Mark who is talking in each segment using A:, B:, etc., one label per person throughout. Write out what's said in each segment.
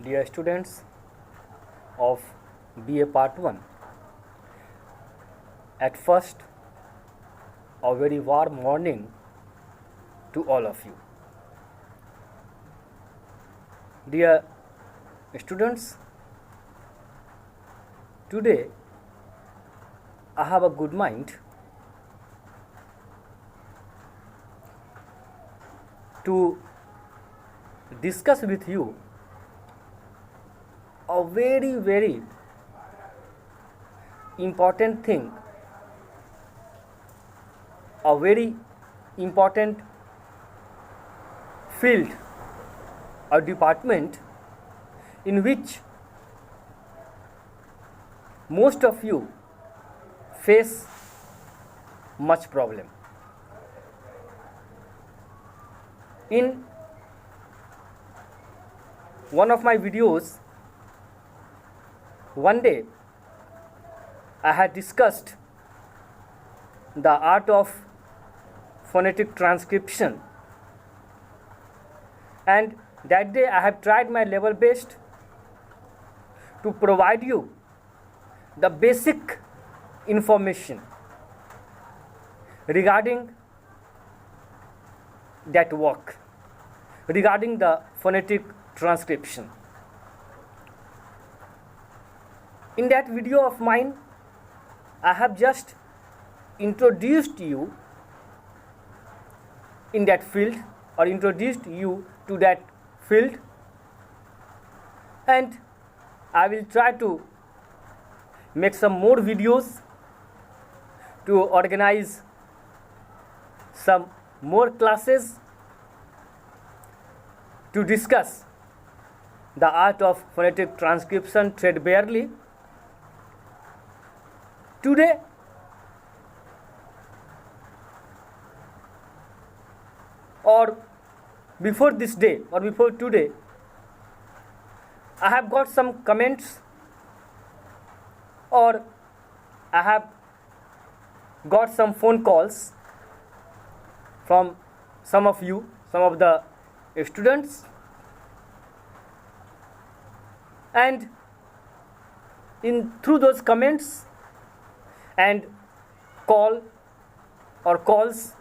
A: Dear students of BA Part 1, at first, a very warm morning to all of you. Dear students, today I have a good mind to discuss with you a very important thing, a very important field or department in which most of you face much problem. In one of my videos, one day I had discussed the art of phonetic transcription, and that day I have tried my level best to provide you the basic information regarding that work, regarding the phonetic transcription. In that video of mine, I have just introduced you in that field, or introduced you to that field, and I will try to make some more videos to organize some more classes to discuss the art of phonetic transcription threadbarely. Today, or before this day, or before today, I have got some comments, or I have got some phone calls from some of you, some of the students, and through those comments and calls,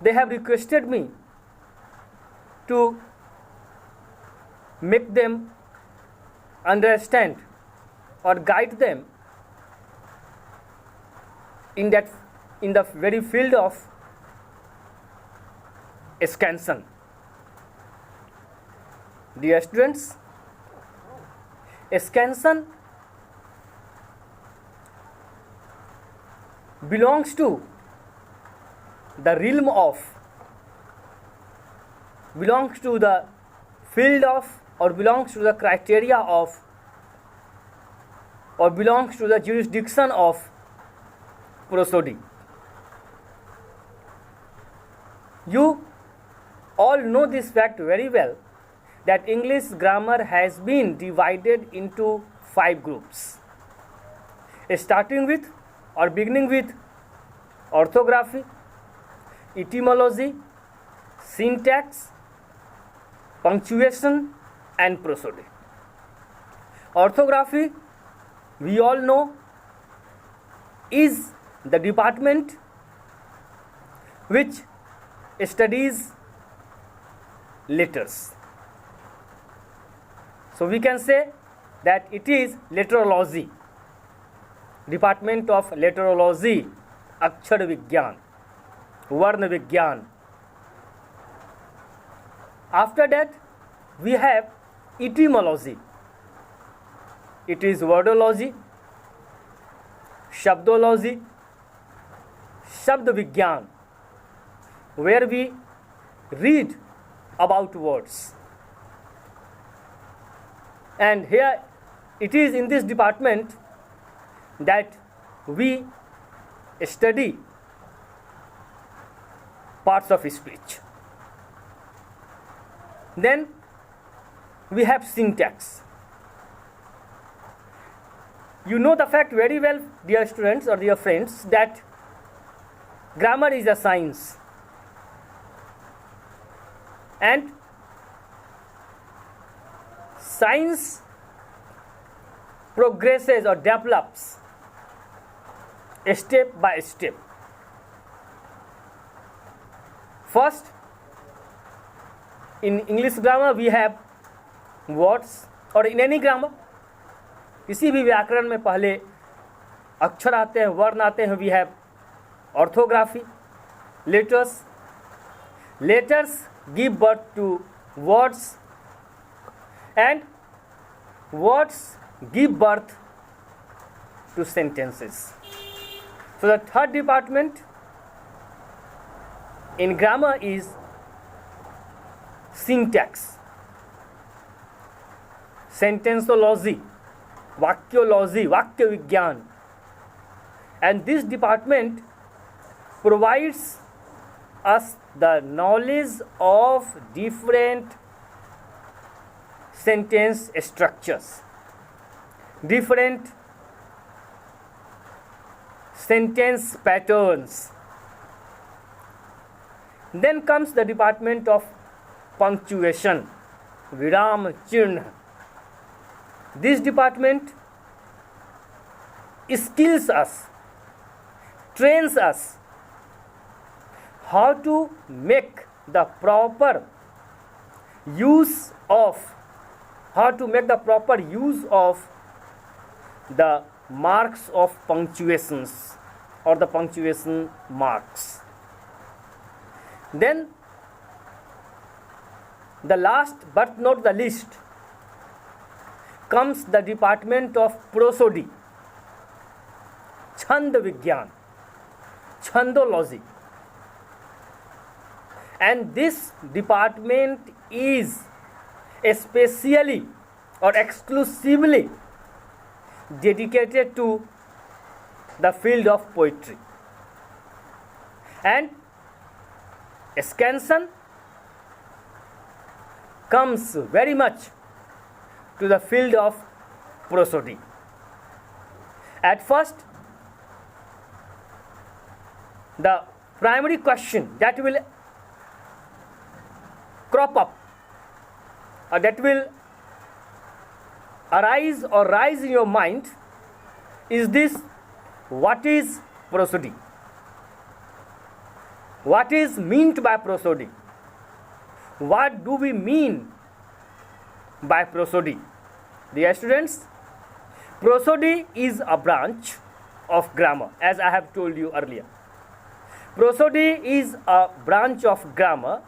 A: they have requested me to make them understand or guide them in the very field of scansion. Dear students, scansion belongs to the realm of, belongs to the field of, or belongs to the criteria of, or belongs to the jurisdiction of prosody. You all know this fact very well, that English grammar has been divided into 5 groups, starting with or beginning with orthography, etymology, syntax, punctuation, and prosody. Orthography, we all know, is the department which studies letters. So we can say that it is letterology, department of letterology, Akshar Vigyan, Varna Vigyan. After that, we have etymology. It is wordology, shabdology, Shabd Vigyan, where we read about words. And here it is in this department that we study parts of speech. Then we have syntax. You know the fact very well, dear students or dear friends, that grammar is a science, and science progresses or develops step by step. First, in English grammar we have words, और in any grammar किसी भी व्याकरण में पहले अक्षर आते हैं, वर्ण आते हैं. We have orthography, letters. Letters give birth to words and words give birth to sentences. So the third department in grammar is syntax, sentenceology, vakyology, vakya vigyan, and this department provides us the knowledge of different sentence structures, different sentence patterns. Then comes the department of punctuation, viram chirna. This department skills us, trains us how to make the proper use of the marks of punctuations or the punctuation marks. Then the last but not the least comes the department of prosody, chand vigyan, chandology, and this department is especially or exclusively dedicated to the field of poetry, and scansion comes very much to the field of prosody. At first, the primary question that will crop up or that will arise or rise in your mind is this: what is prosody? What is meant by prosody? What do we mean by prosody? Dear students, prosody is a branch of grammar, as I have told you earlier. Prosody is a branch of grammar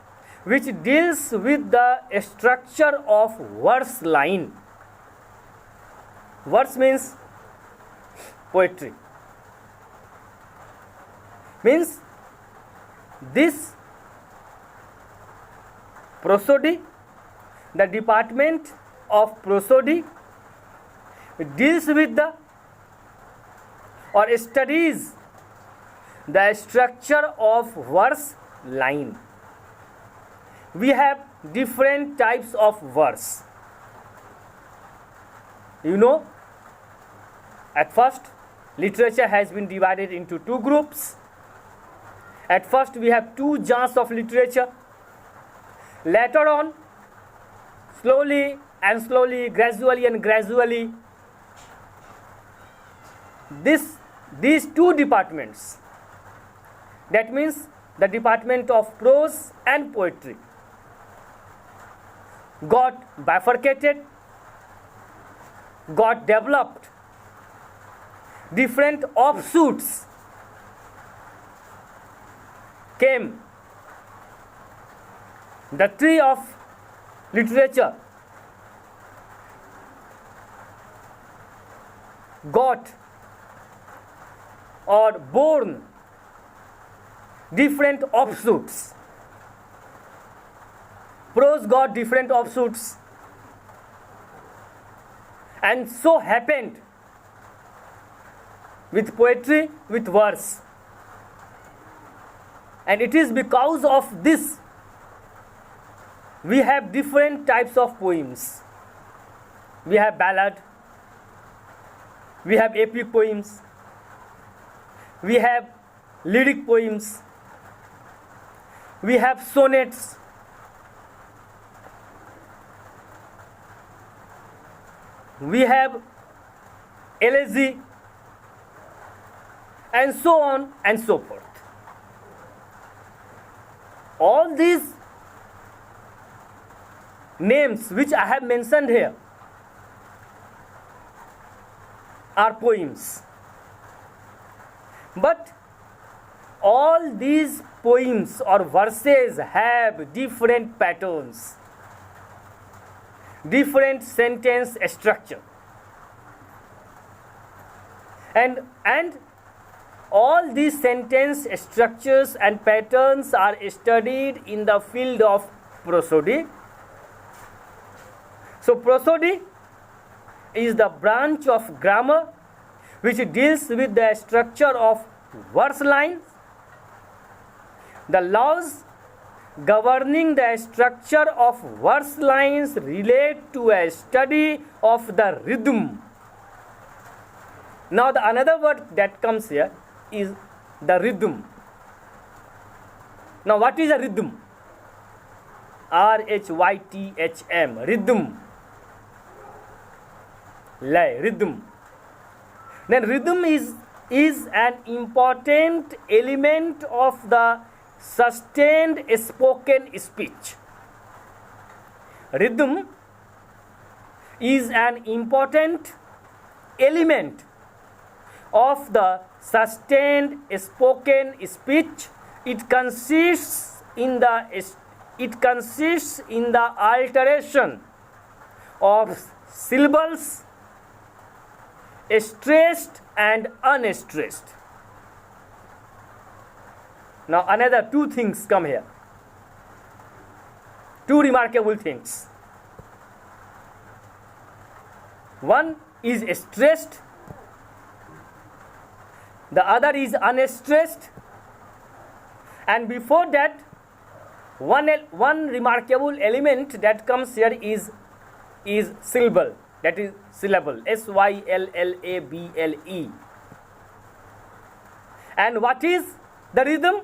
A: which deals with the structure of verse line. Verse means poetry. Means this prosody, the department of prosody deals with the or studies the structure of verse line. We have different types of verse. You know, at first, literature has been divided into two groups. At first, we have two genres of literature. Later on, slowly, gradually, these two departments, that means the department of prose and poetry, got bifurcated, got developed. Different offshoots came. The tree of literature got or born different offshoots. Prose got different offshoots, and so happened with poetry, with verse. And it is because of this we have different types of poems. We have ballad, we have epic poems, we have lyric poems, we have sonnets, we have elegy, and so on and so forth. All these names which I have mentioned here are poems. But all these poems or verses have different patterns, different sentence structure. And all these sentence structures and patterns are studied in the field of prosody. So prosody is the branch of grammar which deals with the structure of verse lines. The laws governing the structure of verse lines relate to a study of the rhythm. Now the another word that comes here is the rhythm. Now what is a rhythm? R-H-Y-T-H-M, rhythm. Lay, rhythm. Then rhythm is an important element of the sustained spoken speech. Rhythm is an important element of the sustained spoken speech. It consists in the alteration of syllables, stressed and unstressed. Now another two things come here. Two remarkable things. One is stressed, the other is unstressed, and before that one remarkable element that comes here is syllable, that is syllable, syllable. And what is the rhythm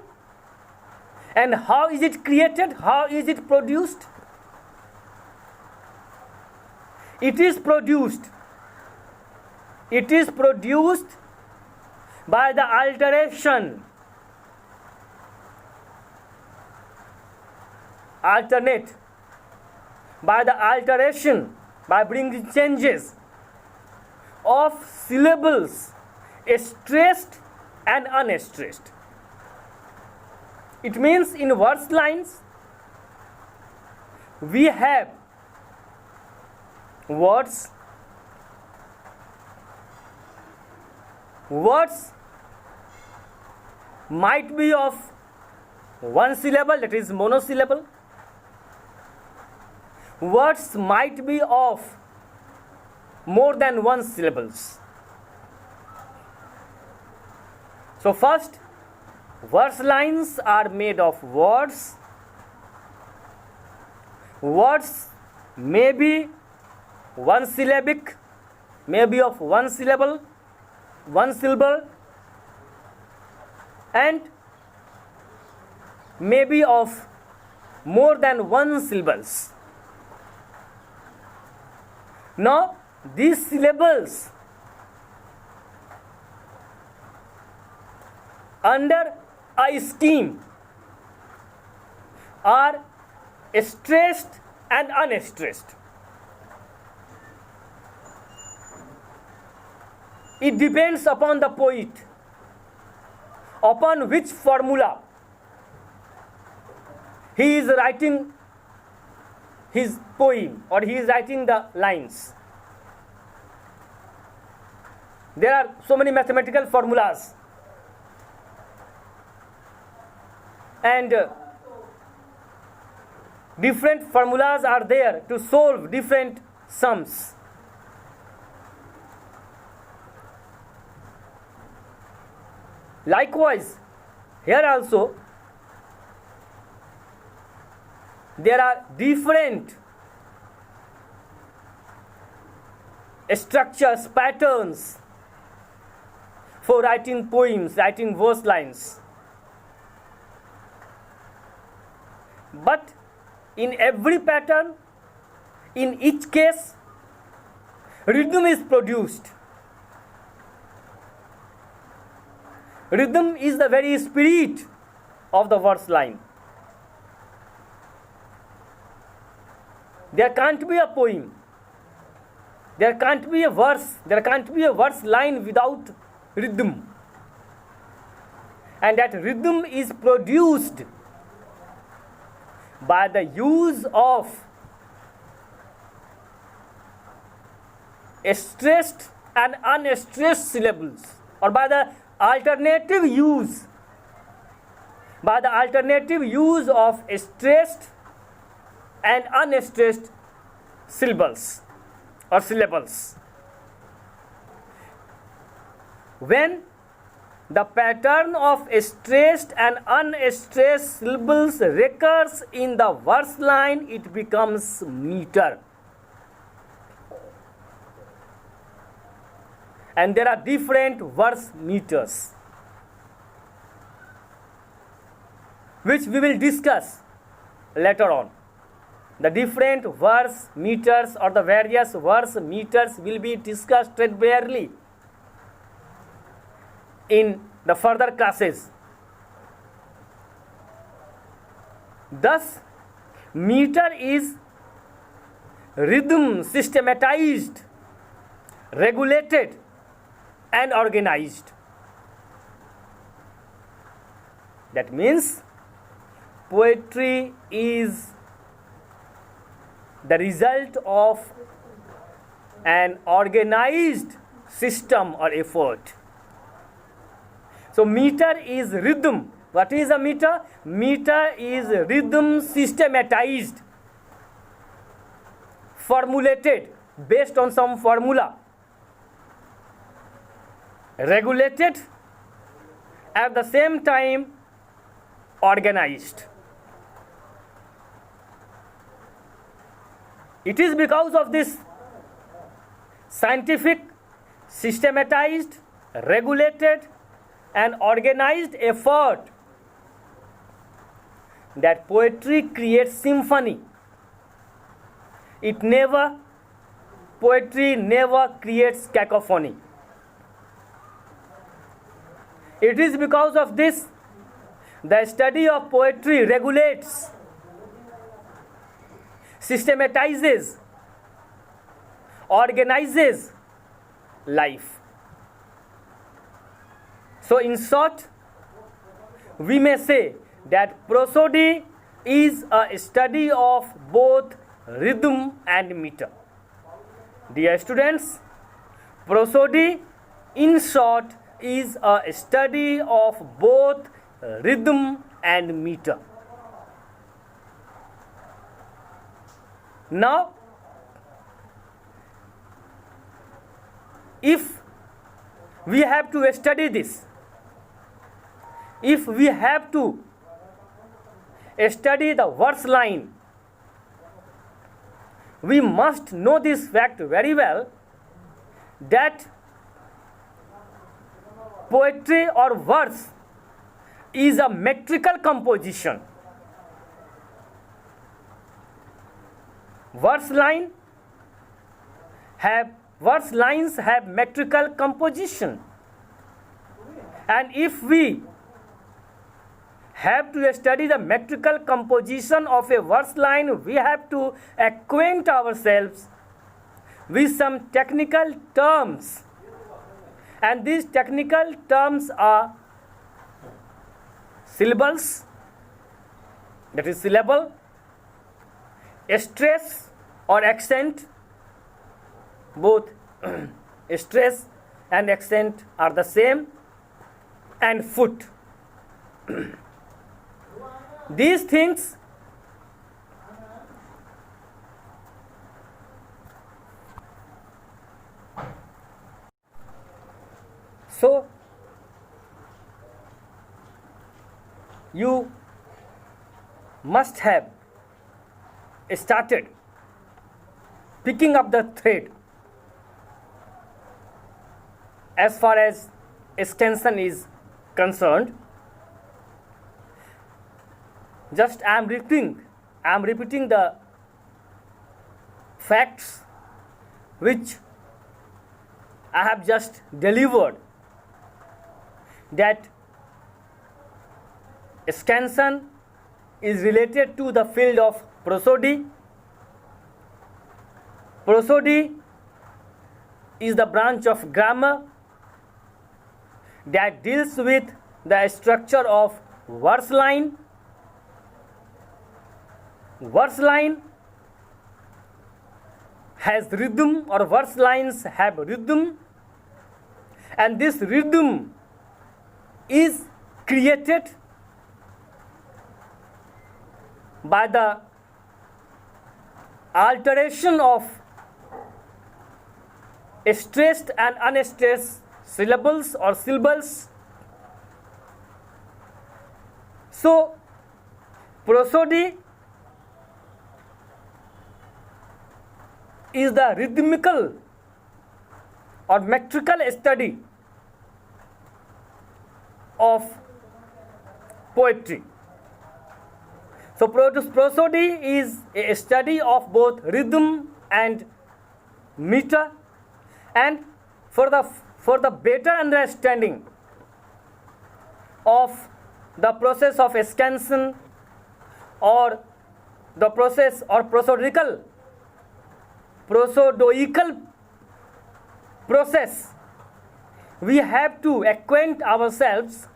A: and how is it created, how is it produced? It is produced by the alteration, by bringing changes of syllables, stressed and unstressed. It means in verse lines we have words might be of one syllable, that is monosyllable. Words might be of more than one syllables. So first, verse lines are made of words. Words may be one syllabic, may be of one syllable, and may be of more than one syllables. Now these syllables under a scheme are stressed and unstressed. It depends upon the poet, upon which formula he is writing his poem or he is writing the lines. There are so many mathematical formulas, and different formulas are there to solve different sums. Likewise, here also there are different structures, patterns for writing poems, writing verse lines. But in every pattern, in each case, rhythm is produced. Rhythm is the very spirit of the verse line. There can't be a poem, there can't be a verse, there can't be a verse line without rhythm. And that rhythm is produced by the use of stressed and unstressed syllables, or by the alternative use of stressed and unstressed syllables or syllables. When the pattern of stressed and unstressed syllables recurs in the verse line, it becomes meter. And there are different verse meters, which we will discuss later on. The different verse meters or the various verse meters will be discussed threadbarely in the further classes. Thus, meter is rhythm systematized, regulated, and organized. That means poetry is the result of an organized system or effort. So meter is rhythm. What is a meter? Meter is rhythm systematized, formulated based on some formula, regulated, at the same time organized. It is because of this scientific, systematized, regulated, and organized effort that poetry creates symphony. Poetry never creates cacophony. It is because of this the study of poetry regulates, systematizes, organizes life. So in short, we may say that prosody is a study of both rhythm and meter. Dear students, prosody in short is a study of both rhythm and meter. Now, if we have to study this, if we have to study the verse line, we must know this fact very well, that poetry or verse is a metrical composition. Verse lines have metrical composition, and if we have to study the metrical composition of a verse line, we have to acquaint ourselves with some technical terms, and these technical terms are syllables, that is syllable, stress or accent, both stress and accent are the same, and foot. These things so you must have started picking up the thread as far as extension is concerned. Just I am repeating the facts which I have just delivered that scansion is related to the field of prosody. Prosody is the branch of grammar that deals with the structure of verse line. Verse line has rhythm, or verse lines have rhythm, and this rhythm is created by the alteration of stressed and unstressed syllables or syllables. So, prosody is the rhythmical or metrical study of poetry. So, prosody is a study of both rhythm and meter, and for the better understanding of the process of scansion or the process or prosodical process, we have to acquaint ourselves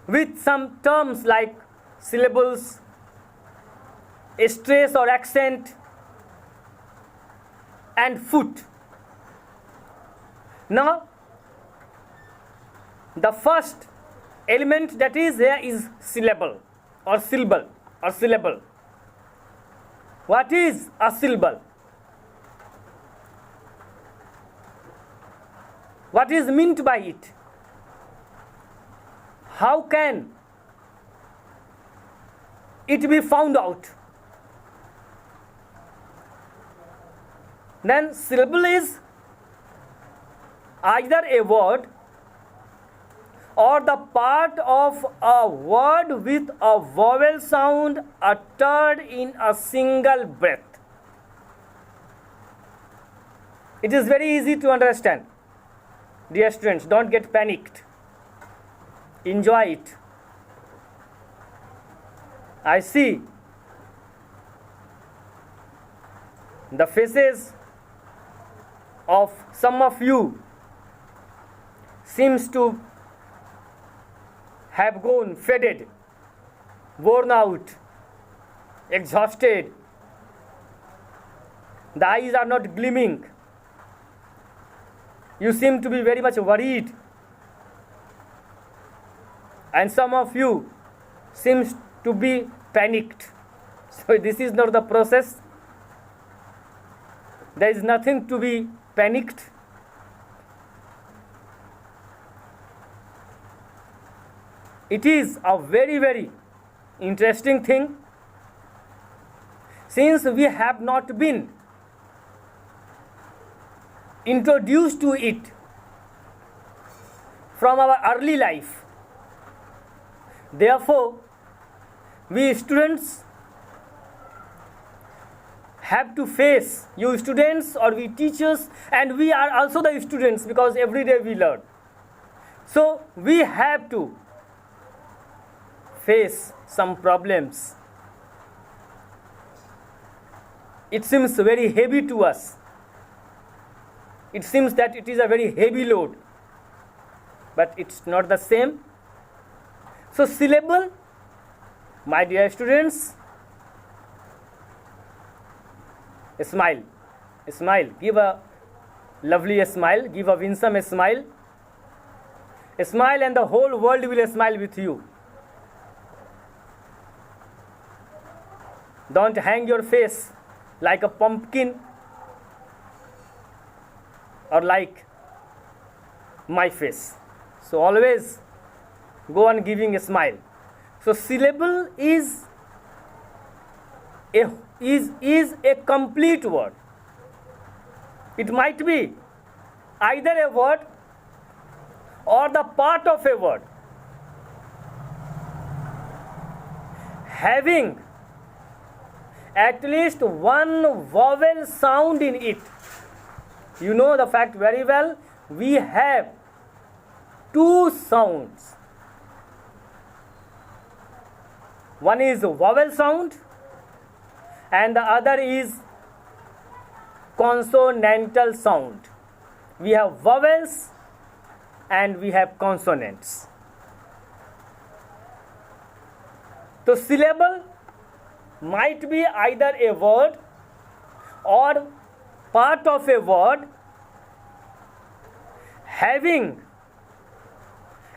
A: with some terms like syllables, stress or accent, and foot. Now, the first element that is here is syllable or syllable or syllable. What is a syllable? What is meant by it? How can it be found out? Then syllable is either a word or the part of a word with a vowel sound uttered in a single breath. It is very easy to understand. Dear students, don't get panicked. Enjoy it. I see the faces of some of you seems to have gone faded, worn out, exhausted. The eyes are not gleaming. You seem to be very much worried, and some of you seems to be panicked. So this is not the process. There is nothing to be panicked. It is a very, very interesting thing, since we have not been introduced to it from our early life. Therefore, we students have to face, you students or we teachers, and we are also the students because every day we learn. So we have to face some problems. It seems very heavy to us. It seems that it is a very heavy load, but it's not the same. So syllable, my dear students, smile, smile, give a lovely smile, give a winsome smile. Smile and the whole world will smile with you. Don't hang your face like a pumpkin or like my face. So always go on giving a smile. So syllable is a complete word. It might be either a word or the part of a word having at least one vowel sound in it. You know the fact very well. We have two sounds. One is vowel sound and the other is consonantal sound. We have vowels and we have consonants. So syllable might be either a word or part of a word having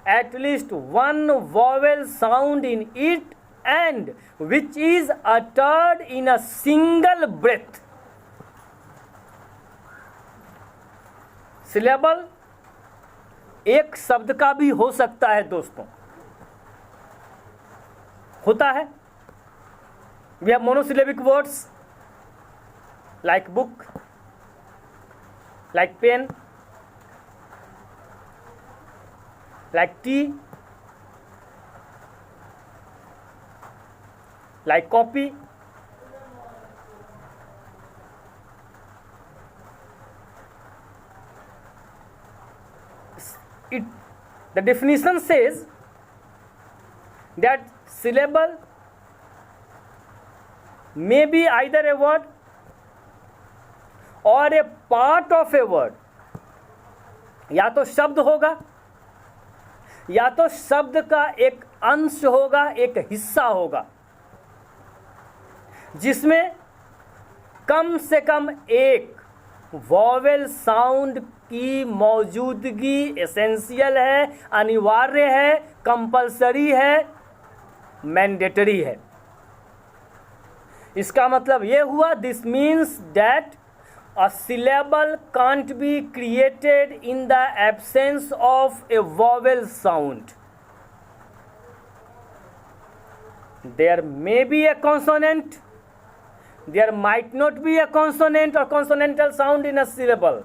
A: at least one vowel sound in it and which is uttered in a single breath. Syllable एक शब्द का भी हो सकता है दोस्तों, होता है. We have monosyllabic words like book, like pen, like tea, like copy. The definition says that syllable may be either a word or a part of a word. या तो शब्द होगा या तो शब्द का एक अंश होगा, एक हिस्सा होगा, जिसमें कम से कम एक वॉवेल साउंड की मौजूदगी एसेंशियल है, अनिवार्य है, कंपलसरी है, मैंडेटरी है. इसका मतलब ये हुआ, this means that a syllable can't be created in the absence of a vowel sound. There may be a consonant, there might not be a consonant or consonantal sound in a syllable,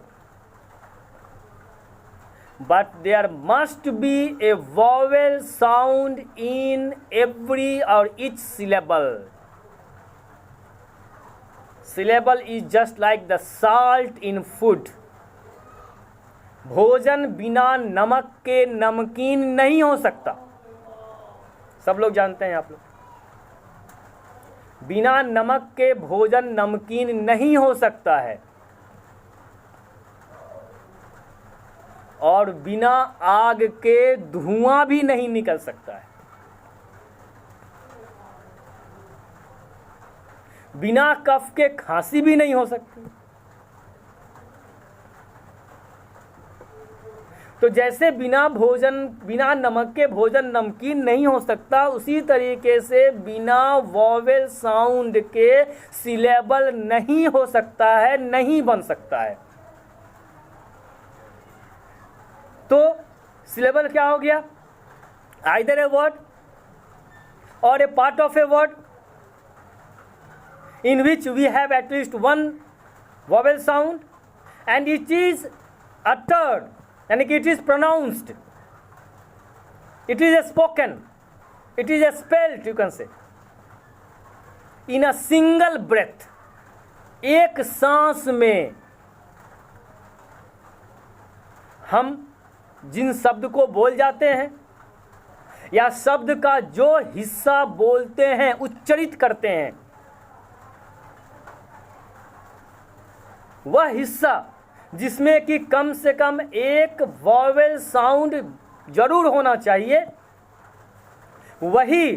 A: but there must be a vowel sound in every or each syllable. Syllable is just like the salt in food. भोजन बिना नमक के नमकीन नहीं हो सकता. सब लोग जानते हैं, आप लोग. बिना नमक के भोजन नमकीन नहीं हो सकता है और बिना आग के धुआं भी नहीं निकल सकता है. बिना कफ के खांसी भी नहीं हो सकती. तो जैसे बिना नमक के भोजन नमकीन नहीं हो सकता, उसी तरीके से बिना वॉवेल साउंड के सिलेबल नहीं हो सकता है, नहीं बन सकता है. तो सिलेबल क्या हो गया? आइदर ए वर्ड और a part of a word in which we have at least one vowel sound and it is uttered, and it is pronounced, it is spoken, it is spelled, you can say, in a single breath. एक सांस में हम जिन शब्द को बोल जाते हैं या शब्द का जो हिस्सा बोलते हैं, उच्चारित करते हैं, वह हिस्सा जिसमें कि कम से कम एक वॉवेल साउंड जरूर होना चाहिए, वही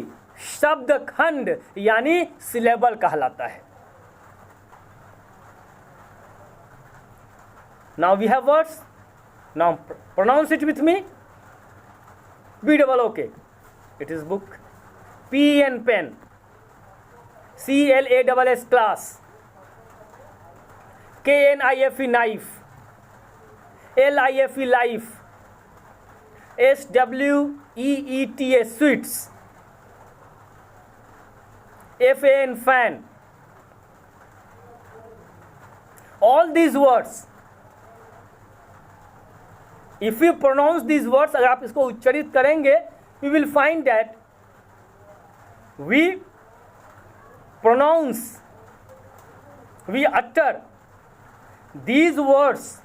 A: शब्द खंड यानी सिलेबल कहलाता है. Now we have words. Now pronounce it with me. B double OK. It is book. P and pen. CLASS class. KNIFE knife. LIFE life. SWEETA sweets. FAN fan. All these words, if you pronounce these words, अगर आप इसको उच्चारित करेंगे, you will find that we pronounce, we utter these words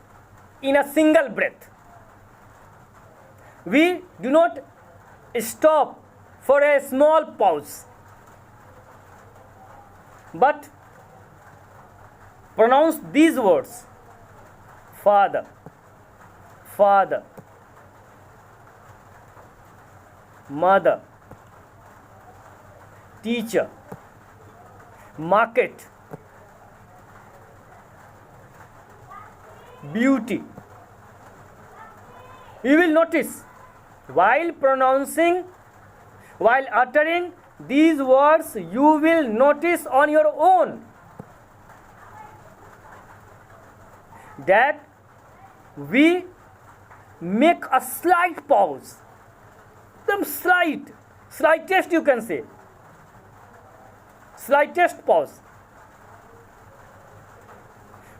A: in a single breath. We do not stop for a small pause, but pronounce these words: Father, Father, Mother, Teacher, Market, Beauty. You will notice while uttering these words, you will notice on your own that we make a slight pause, some slightest, you can say, slightest pause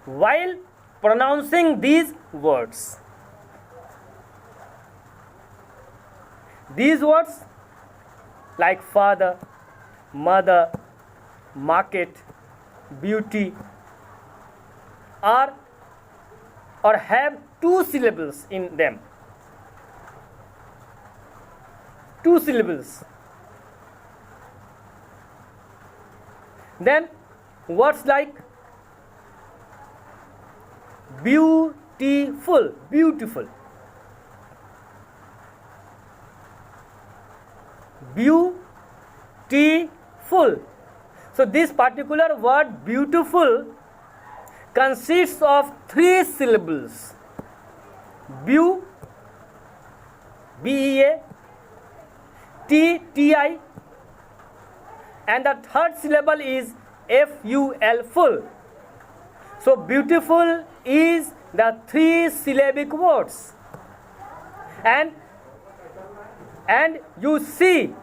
A: while pronouncing these words. These words like Father, Mother, Market, Beauty are or have two syllables in them. Two syllables. Then words like beautiful, beautiful, beautiful. So this particular word beautiful consists of three syllables: beau, B-E-A, T-T-I, and the third syllable is F-U-L, full. So beautiful is the three syllabic words, and you see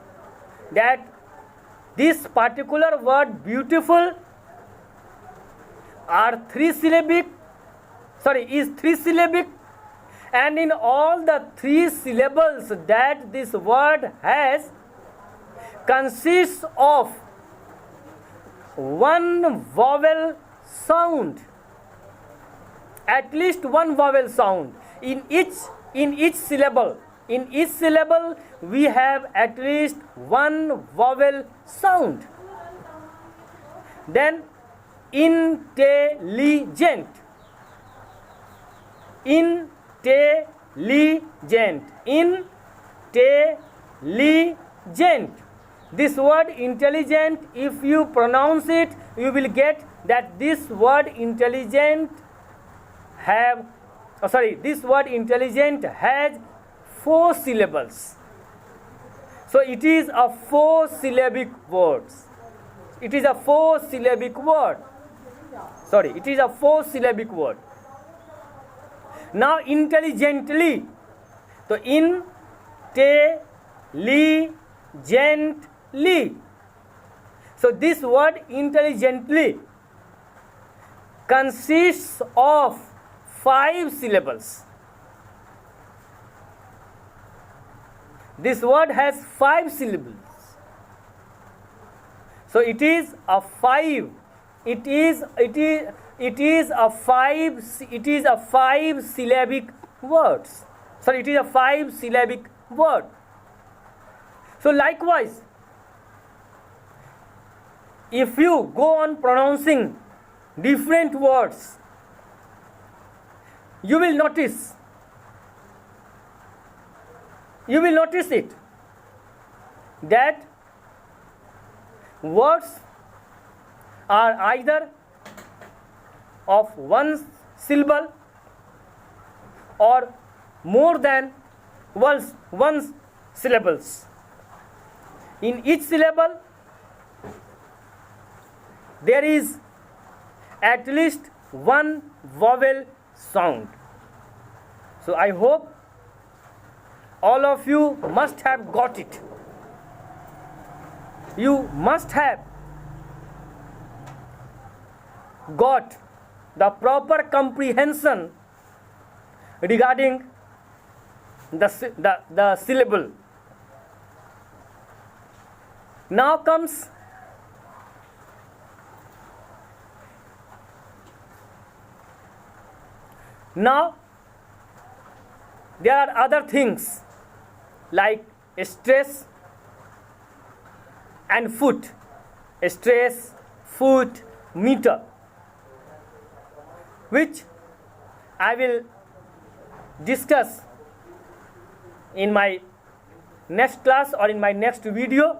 A: that this particular word beautiful is three syllabic, and in all the three syllables that this word has consists of one vowel sound, at least one vowel sound in each syllable. In each syllable we have at least one vowel sound. Then intelligent, intelligent, intelligent. This word intelligent, if you pronounce it, you will get that this word intelligent this word intelligent has four syllables. So it is a four-syllabic word. It is a four-syllabic word. It is a four-syllabic word. Now intelligently. So intelligently. So this word intelligently consists of 5 syllables. This word has 5 syllables. So it is a 5. It is a 5 syllabic words. Sorry, it is a 5 syllabic word. So likewise, if you go on pronouncing different words, you will notice it that words are either of one syllable or more than one syllables. In each syllable there is at least one vowel sound. So I hope all of you must have got it. You must have got the proper comprehension regarding the syllable. Now comes there are other things like stress and food. Stress, food, meter, which I will discuss in my next class or in my next video.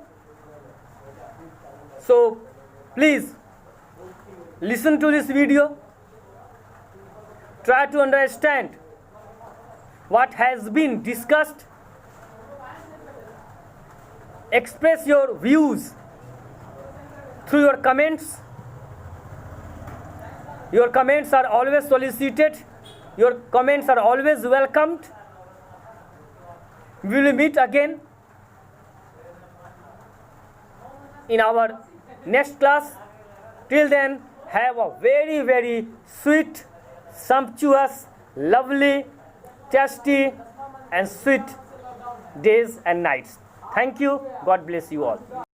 A: So please listen to this video, try to understand what has been discussed, express your views through your comments. Your comments are always solicited, your comments are always welcomed. We will meet again in our next class. Till then, have a very, very sweet, sumptuous, lovely, tasty and sweet days and nights. Thank you. God bless you all.